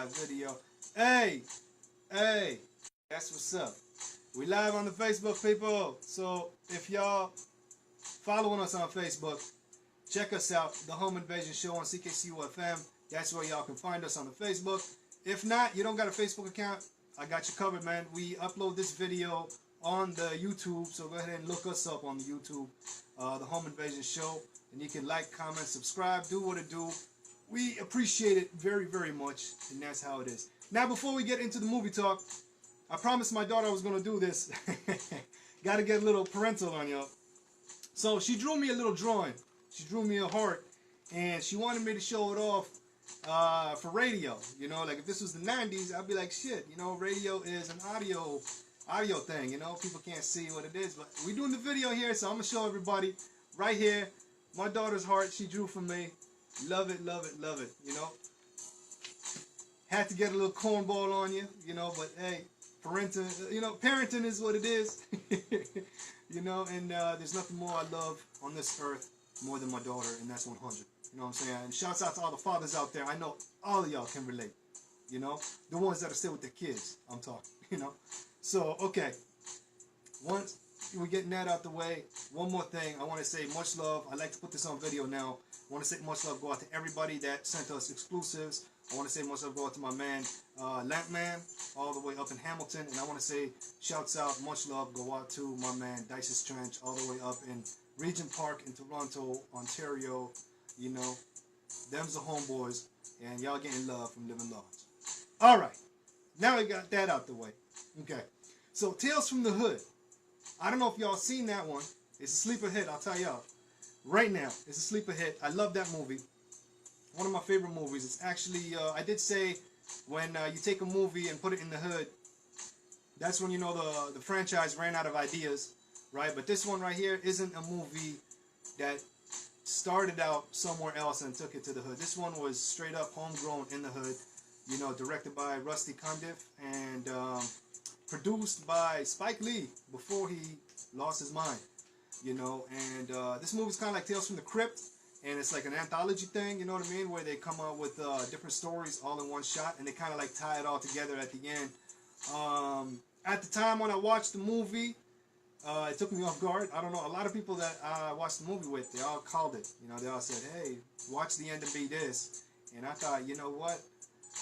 video. Hey, hey, that's what's up. We live on the Facebook, people. So if y'all following us on Facebook, check us out, The Home Invasion Show on CKCU-FM. That's where y'all can find us on the Facebook. If not, you don't got a Facebook account, I got you covered, man. We upload this video on the YouTube, so go ahead and look us up on the YouTube, The Home Invasion Show, and you can like, comment, subscribe, do what it do. We appreciate it very, very much, and that's how it is. Now, before we get into the movie talk, I promised my daughter I was going to do this. Got to get a little parental on y'all. So she drew me a little drawing. She drew me a heart, and she wanted me to show it off for radio. You know, like if this was the 90s, I'd be like, shit, you know, radio is an audio thing, you know, people can't see what it is, but we're doing the video here, so I'm going to show everybody right here, my daughter's heart she drew for me. Love it, love it, love it, you know. Had to get a little cornball on you, you know, but hey, parenting is what it is, you know, and there's nothing more I love on this earth more than my daughter, and that's 100, you know what I'm saying, and shouts out to all the fathers out there. I know all of y'all can relate, you know, the ones that are still with their kids, I'm talking, you know. So, okay, once we're getting that out the way, one more thing, I want to say much love. I like to put this on video now. I want to say much love go out to everybody that sent us exclusives. I want to say much love go out to my man, Lampman, all the way up in Hamilton. And I want to say shouts out, much love go out to my man, Dice's Trench, all the way up in Regent Park in Toronto, Ontario. You know, them's the homeboys, and y'all getting love from Livin Large. All right, now we got that out the way. Okay, so Tales from the Hood. I don't know if y'all seen that one. It's a sleeper hit, I'll tell y'all. Right now, it's a sleeper hit. I love that movie. One of my favorite movies. It's actually, I did say, when you take a movie and put it in the hood, that's when you know the franchise ran out of ideas, right? But this one right here isn't a movie that started out somewhere else and took it to the hood. This one was straight up homegrown in the hood, you know, directed by Rusty Cundiff and produced by Spike Lee before he lost his mind, you know. And this movie's kind of like Tales from the Crypt, and it's like an anthology thing, you know what I mean, where they come out with different stories all in one shot, and they kind of like tie it all together at the end. At the time when I watched the movie, it took me off guard. I don't know, a lot of people that I watched the movie with, they all called it, you know, they all said, hey, watch the end and be this. And I thought, you know what,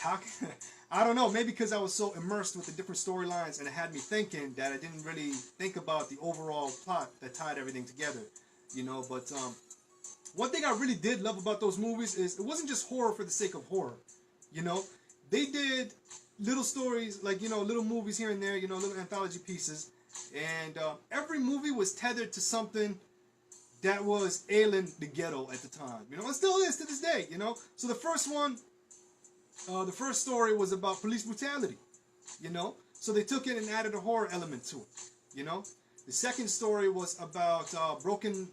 how can I don't know, maybe because I was so immersed with the different storylines and it had me thinking that I didn't really think about the overall plot that tied everything together, you know. But one thing I really did love about those movies is it wasn't just horror for the sake of horror, you know. They did little stories, like, you know, little movies here and there, you know, little anthology pieces, and every movie was tethered to something that was ailing the ghetto at the time, you know, and still is to this day, you know. So the first one, the first story was about police brutality, you know, so they took it and added a horror element to it, you know. The second story was about broken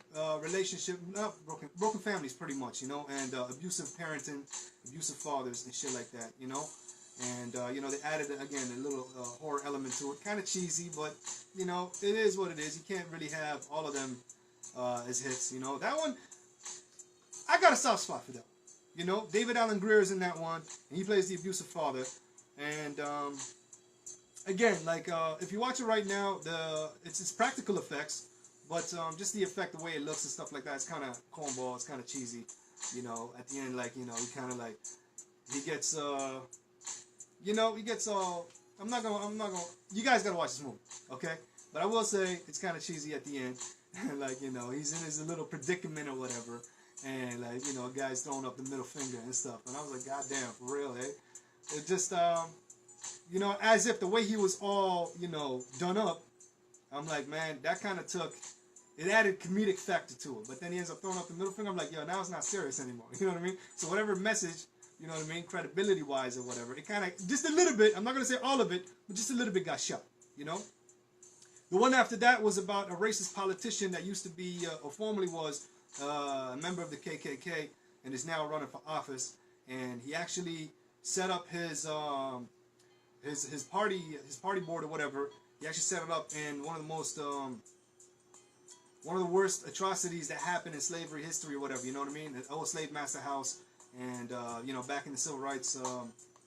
families, pretty much, you know, and abusive parenting, abusive fathers and shit like that, you know. And, you know, they added, again, a little horror element to it. Kind of cheesy, but, you know, it is what it is. You can't really have all of them as hits, you know. That one, I got a soft spot for that. You know, David Alan Grier is in that one, and he plays the abusive father. And again, like if you watch it right now, it's practical effects, but just the effect, the way it looks and stuff like that, it's kind of cornball, it's kind of cheesy. You know, at the end, like, you know, he kind of like, he gets, you know, he gets all. I'm not gonna. You guys gotta watch this movie, okay? But I will say it's kind of cheesy at the end, like, you know, he's in his little predicament or whatever. And, like, you know, a guy's throwing up the middle finger and stuff. And I was like, God damn, for real, eh? It just, you know, as if the way he was all, you know, done up, I'm like, man, that kind of it added comedic factor to it. But then he ends up throwing up the middle finger. I'm like, yo, now it's not serious anymore. You know what I mean? So whatever message, you know what I mean, credibility-wise or whatever, it kind of, just a little bit, I'm not going to say all of it, but just a little bit got shot, you know? The one after that was about a racist politician that used to be, or formerly was, a member of the KKK and is now running for office, and he actually set up his party board or whatever. He actually set it up in one of the worst atrocities that happened in slavery history or whatever, you know what I mean, the old slave master house. And you know, back in the civil rights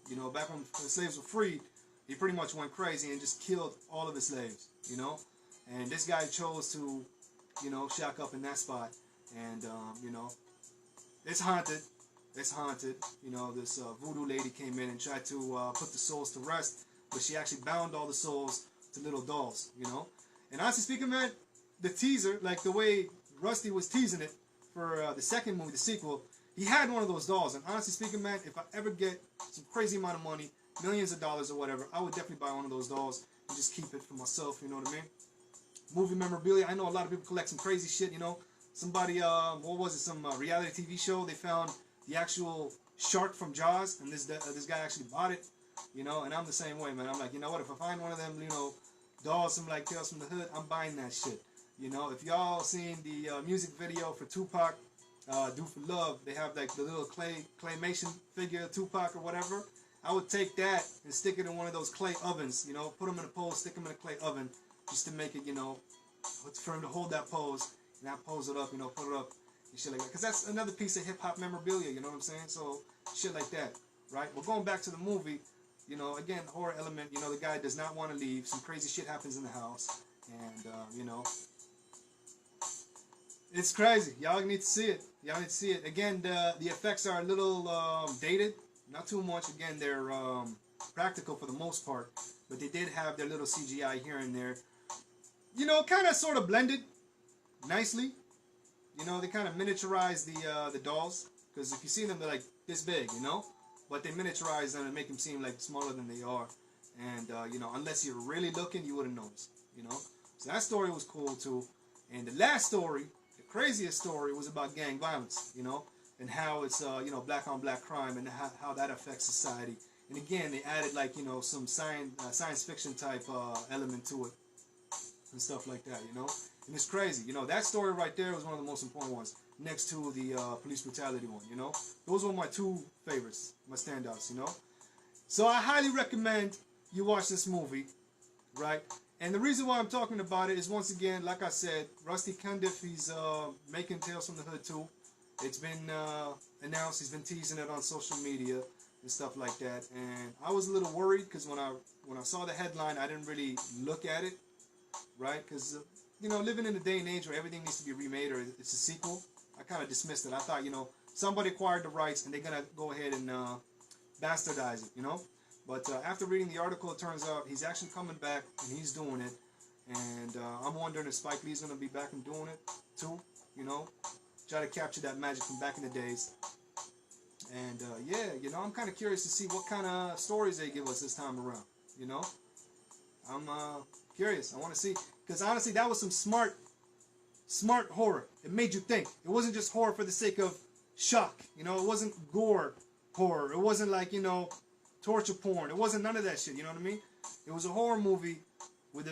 You know, back when the slaves were freed, he pretty much went crazy and just killed all of his slaves, you know. And this guy chose to, you know, shack up in that spot. And, you know, it's haunted. It's haunted. You know, this voodoo lady came in and tried to put the souls to rest, but she actually bound all the souls to little dolls, you know. And honestly speaking, man, the teaser, like the way Rusty was teasing it for the second movie, the sequel, he had one of those dolls. And honestly speaking, man, if I ever get some crazy amount of money, millions of dollars or whatever, I would definitely buy one of those dolls and just keep it for myself, you know what I mean? Movie memorabilia, I know a lot of people collect some crazy shit, you know. Somebody, what was it, some reality TV show, they found the actual shark from Jaws, and this guy actually bought it, you know, and I'm the same way, man. I'm like, you know what, if I find one of them, you know, dolls, some like Tales from the Hood, I'm buying that shit. You know, if y'all seen the music video for Tupac, Do for Love, they have like the little claymation figure of Tupac or whatever. I would take that and stick it in one of those clay ovens, you know, put them in a pose, stick them in a clay oven, just to make it, you know, for him to hold that pose, and I pose it up, you know, put it up, and shit like that. Because that's another piece of hip-hop memorabilia, you know what I'm saying? So, shit like that, right? Well, going back to the movie, you know, again, horror element, you know, the guy does not want to leave, some crazy shit happens in the house, and, you know, it's crazy. Y'all need to see it. Y'all need to see it. Again, the effects are a little dated, not too much. Again, they're practical for the most part, but they did have their little CGI here and there. You know, kind of sort of blended nicely. You know, they kind of miniaturized the dolls, because if you see them, they're like this big, you know, but they miniaturize them and make them seem like smaller than they are. And you know, unless you're really looking, you wouldn't notice. You know, so that story was cool too. And the last story, the craziest story, was about gang violence. You know, and how it's you know, black on black crime, and how that affects society. And again, they added like, you know, some science fiction type element to it and stuff like that. You know, and it's crazy. You know, that story right there was one of the most important ones, next to the police brutality one. You know, those were my two favorites, my standouts. You know, so I highly recommend you watch this movie, right? And the reason why I'm talking about it is, once again, like I said, Rusty Cundiff, he's making Tales from the Hood 2. It's been announced, he's been teasing it on social media and stuff like that. And I was a little worried, because when I saw the headline, I didn't really look at it, right? Because, you know, living in a day and age where everything needs to be remade or it's a sequel, I kind of dismissed it. I thought, you know, somebody acquired the rights and they're going to go ahead and bastardize it, you know? But after reading the article, it turns out he's actually coming back and he's doing it. And I'm wondering if Spike Lee's going to be back and doing it too, you know? Try to capture that magic from back in the days. And yeah, you know, I'm kind of curious to see what kind of stories they give us this time around, you know? I'm curious. I want to see. Because honestly, that was some smart horror. It made you think. It wasn't just horror for the sake of shock. You know, it wasn't gore horror. It wasn't like, you know, torture porn. It wasn't none of that shit, you know what I mean? It was a horror movie with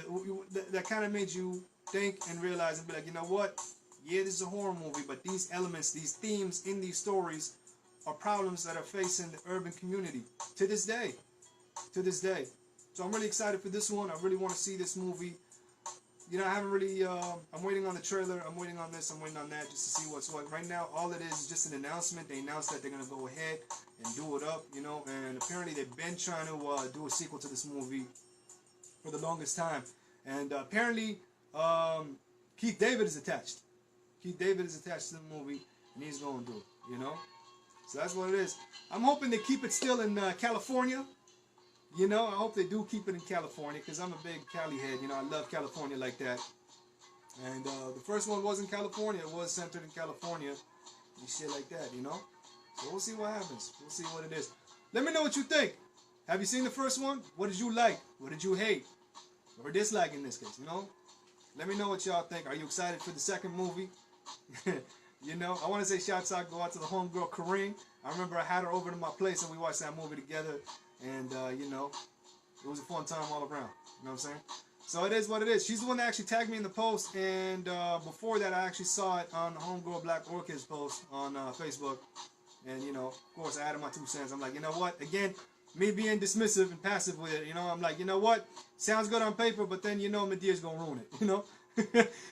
that kind of made you think and realize and be like, you know what? Yeah, this is a horror movie, but these elements, these themes in these stories are problems that are facing the urban community to this day. To this day. So I'm really excited for this one. I really want to see this movie. You know, I haven't really, I'm waiting on the trailer, I'm waiting on this, I'm waiting on that, just to see what's what. Right now, all it is just an announcement. They announced that they're going to go ahead and do it up, you know, and apparently they've been trying to do a sequel to this movie for the longest time. And apparently, Keith David is attached. Keith David is attached to the movie, and he's going to do it, you know. So that's what it is. I'm hoping they keep it still in California. You know, I hope they do keep it in California, because I'm a big Cali head. You know, I love California like that. And the first one was in California. It was centered in California and shit like that, you know. So we'll see what happens. We'll see what it is. Let me know what you think. Have you seen the first one? What did you like? What did you hate? Or dislike in this case, you know? Let me know what y'all think. Are you excited for the second movie? You know, I want to say shouts out, go out to the homegirl Kareem. I remember I had her over to my place and we watched that movie together. And, you know, it was a fun time all around. You know what I'm saying? So it is what it is. She's the one that actually tagged me in the post. And before that, I actually saw it on the Homegirl Black Orchids post on Facebook. And, you know, of course, I added my 2 cents. I'm like, you know what? Again, me being dismissive and passive with it, you know, I'm like, you know what? Sounds good on paper, but then, you know, Medea's going to ruin it, you know?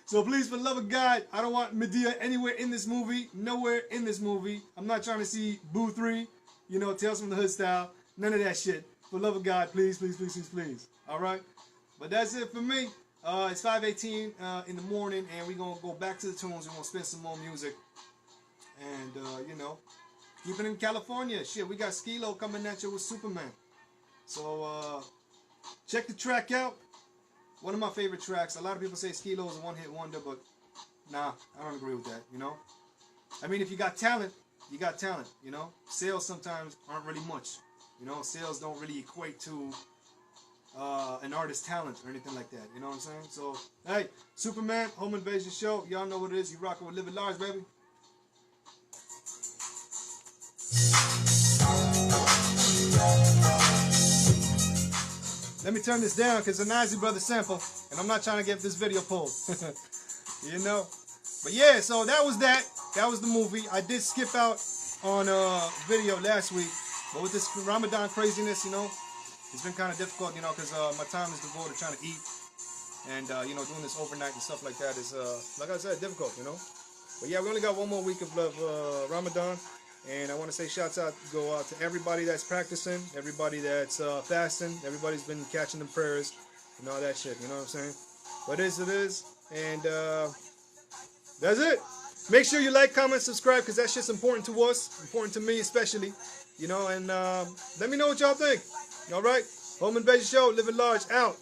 So please, for the love of God, I don't want Medea anywhere in this movie. Nowhere in this movie. I'm not trying to see Boo 3, you know, Tales from the Hood style. None of that shit. For the love of God, please, please, please, please, please. All right? But that's it for me. It's 5:18 in the morning, and we're going to go back to the tunes. We're going to spin some more music. And, you know, keeping in California. Shit, we got Skilo coming at you with Superman. So, check the track out. One of my favorite tracks. A lot of people say Skilo is a one-hit wonder, but nah, I don't agree with that, you know? I mean, if you got talent, you got talent, you know? Sales sometimes aren't really much. You know, sales don't really equate to an artist's talent or anything like that. You know what I'm saying? So, hey, Superman, Home Invasion Show. Y'all know what it is. You rocking with Livin Large, baby. Let me turn this down because it's a Nazi Brother sample, and I'm not trying to get this video pulled. You know? But yeah, so that was that. That was the movie. I did skip out on video last week, but with this Ramadan craziness, you know, it's been kind of difficult, you know, because my time is devoted trying to eat, and you know, doing this overnight and stuff like that is, like I said, difficult, you know. But yeah, we only got one more week of Ramadan, and I want to say shouts out go out to everybody that's practicing, everybody that's fasting, everybody's been catching the prayers, and all that shit. You know what I'm saying? What it is, and that's it. Make sure you like, comment, subscribe, because that shit's important to us, important to me especially, you know, and let me know what y'all think. All right? Home Invasion Show, Livin Large, out.